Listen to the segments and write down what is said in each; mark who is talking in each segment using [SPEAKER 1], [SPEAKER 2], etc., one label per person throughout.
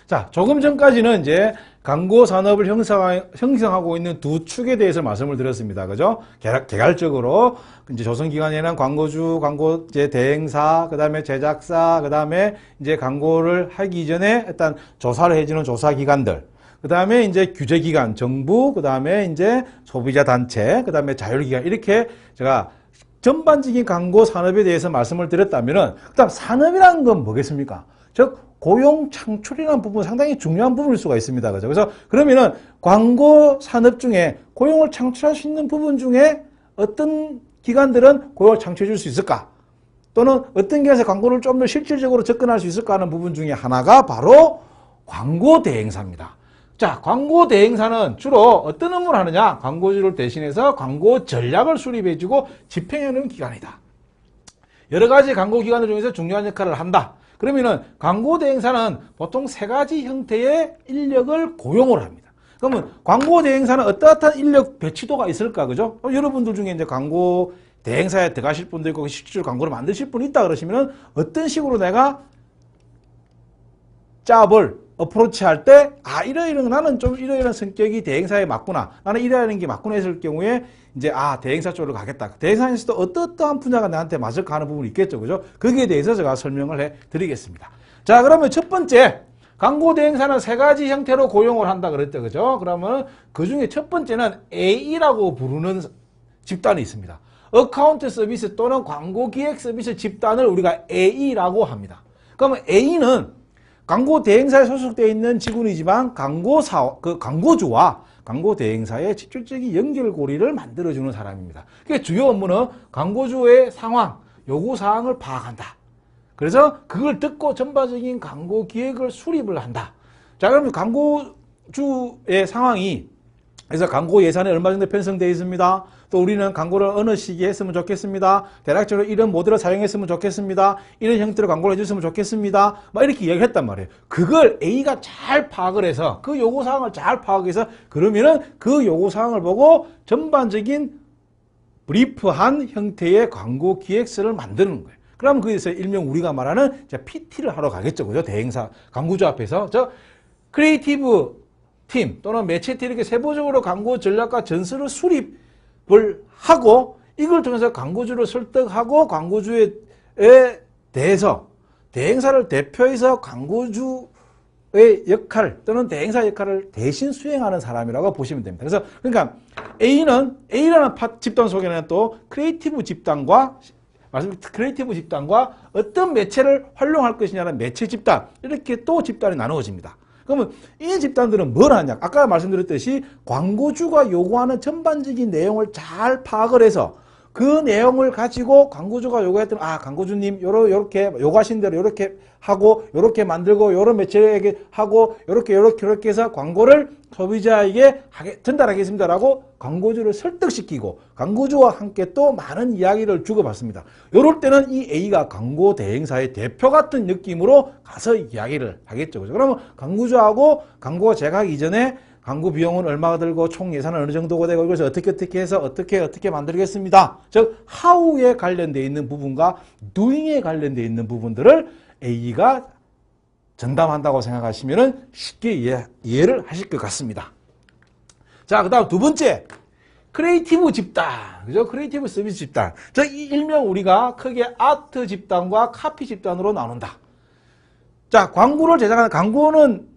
[SPEAKER 1] 자, 조금 전까지는 이제 광고 산업을 형성하고 있는 두 축에 대해서 말씀을 드렸습니다. 그죠? 개괄적으로 이제 조선기간에는 광고주, 광고제 대행사, 그 다음에 제작사, 그 다음에 이제 광고를 하기 전에 일단 조사를 해주는 조사기관들, 그 다음에 이제 규제기관, 정부, 그 다음에 이제 소비자 단체, 그 다음에 자율기관, 이렇게 제가 전반적인 광고 산업에 대해서 말씀을 드렸다면은, 그 다음 산업이라는 건 뭐겠습니까? 즉, 고용 창출이라는 부분 상당히 중요한 부분일 수가 있습니다. 그죠? 그래서 그러면은 광고 산업 중에 고용을 창출할 수 있는 부분 중에 어떤 기관들은 고용을 창출해 줄 수 있을까? 또는 어떤 기관에서 광고를 좀 더 실질적으로 접근할 수 있을까 하는 부분 중에 하나가 바로 광고 대행사입니다. 자, 광고 대행사는 주로 어떤 업무를 하느냐? 광고주를 대신해서 광고 전략을 수립해주고 집행하는 기관이다. 여러 가지 광고 기관들 중에서 중요한 역할을 한다. 그러면은 광고 대행사는 보통 세 가지 형태의 인력을 고용을 합니다. 그러면 광고 대행사는 어떠한 인력 배치도가 있을까, 그죠? 여러분들 중에 이제 광고 대행사에 들어가실 분도 있고 실제로 광고를 만드실 분이 있다 그러시면은 어떤 식으로 내가 짭을 어프로치 할 때, 아, 이러이러 나는 좀 이러이러한 성격이 대행사에 맞구나. 나는 이러이러한 게 맞구나 했을 경우에 이제, 아, 대행사 쪽으로 가겠다. 대행사에서도 어떠한 분야가 나한테 맞을까 하는 부분이 있겠죠. 그죠? 거기에 대해서 제가 설명을 해 드리겠습니다. 자, 그러면 첫 번째, 광고 대행사는 세 가지 형태로 고용을 한다 그랬죠. 그죠? 그러면 그 중에 첫 번째는 AE라고 부르는 집단이 있습니다. 어카운트 서비스 또는 광고 기획 서비스 집단을 우리가 AE라고 합니다. 그러면 A는 광고 대행사에 소속되어 있는 직원이지만 광고주와 광고 대행사의 직접적인 연결고리를 만들어주는 사람입니다. 그게 주요 업무는 광고주의 상황, 요구사항을 파악한다. 그래서 그걸 듣고 전반적인 광고 기획을 수립을 한다. 자, 그러면 광고주의 상황이, 그래서 광고 예산이 얼마 정도 편성되어 있습니다. 또 우리는 광고를 어느 시기에 했으면 좋겠습니다. 대략적으로 이런 모델을 사용했으면 좋겠습니다. 이런 형태로 광고를 해줬으면 좋겠습니다. 막 이렇게 이야기를 했단 말이에요. 그걸 A가 잘 파악을 해서, 그 요구사항을 잘 파악해서, 그러면은 그 요구사항을 보고 전반적인 브리프한 형태의 광고 기획서를 만드는 거예요. 그럼 거기서 일명 우리가 말하는 PT를 하러 가겠죠. 그죠? 대행사, 광고주 앞에서. 크리에이티브 팀 또는 매체팀 이렇게 세부적으로 광고 전략과 전술을 수립을 하고 이걸 통해서 광고주를 설득하고 광고주에 대해서 대행사를 대표해서 광고주의 역할 또는 대행사 역할을 대신 수행하는 사람이라고 보시면 됩니다. 그래서 그러니까 A라는 집단 속에는 또 크리에이티브 집단과 어떤 매체를 활용할 것이냐는 매체 집단, 이렇게 또 집단이 나누어집니다. 그러면 이 집단들은 뭘 하냐? 아까 말씀드렸듯이 광고주가 요구하는 전반적인 내용을 잘 파악을 해서 그 내용을 가지고 광고주가 요구했던, 아, 광고주님, 요렇게 요구하신 대로 요렇게 하고, 요렇게 만들고, 요런 매체에게 하고, 요렇게 해서 광고를 소비자에게 전달하겠습니다라고 광고주를 설득시키고, 광고주와 함께 또 많은 이야기를 주고받습니다. 요럴 때는 이 A가 광고 대행사의 대표 같은 느낌으로 가서 이야기를 하겠죠. 그죠? 그러면 광고주하고 광고가 제작하기 이전에 광고 비용은 얼마가 들고 총 예산은 어느 정도가 되고 이것을 어떻게 해서 어떻게 만들겠습니다. 즉 how에 관련되어 있는 부분과 doing에 관련되어 있는 부분들을 A가 전담한다고 생각하시면 쉽게 이해를 하실 것 같습니다. 자, 그 다음 두 번째, 크리에이티브 집단. 그죠? 크리에이티브 서비스 집단. 이 일명 우리가 크게 아트 집단과 카피 집단으로 나눈다. 자, 광고를 제작하는, 광고는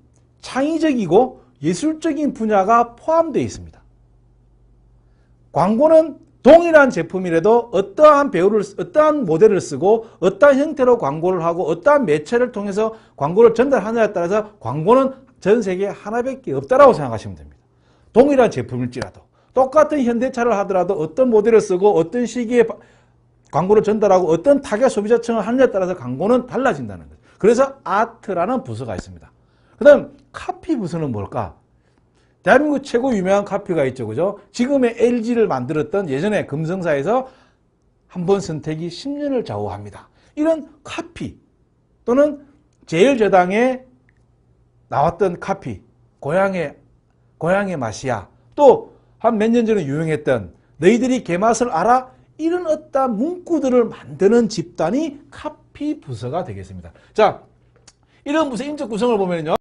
[SPEAKER 1] 창의적이고 예술적인 분야가 포함되어 있습니다. 광고는 동일한 제품이라도 어떠한 어떠한 모델을 쓰고 어떠한 형태로 광고를 하고 어떠한 매체를 통해서 광고를 전달하느냐에 따라서 광고는 전 세계에 하나밖에 없다라고 생각하시면 됩니다. 동일한 제품일지라도 똑같은 현대차를 하더라도 어떤 모델을 쓰고 어떤 시기에 광고를 전달하고 어떤 타겟 소비자층을 하느냐에 따라서 광고는 달라진다는 거죠. 그래서 아트라는 부서가 있습니다. 그 다음 카피 부서는 뭘까? 대한민국 최고 유명한 카피가 있죠. 그죠? 지금의 LG를 만들었던 예전에 금성사에서 한 번 선택이 10년을 좌우합니다. 이런 카피 또는 제일저당에 나왔던 카피, 고향의 맛이야. 또 한 몇 년 전에 유행했던 너희들이 개맛을 알아? 이런 어떤 문구들을 만드는 집단이 카피 부서가 되겠습니다. 자, 이런 부서 인적 구성을 보면요.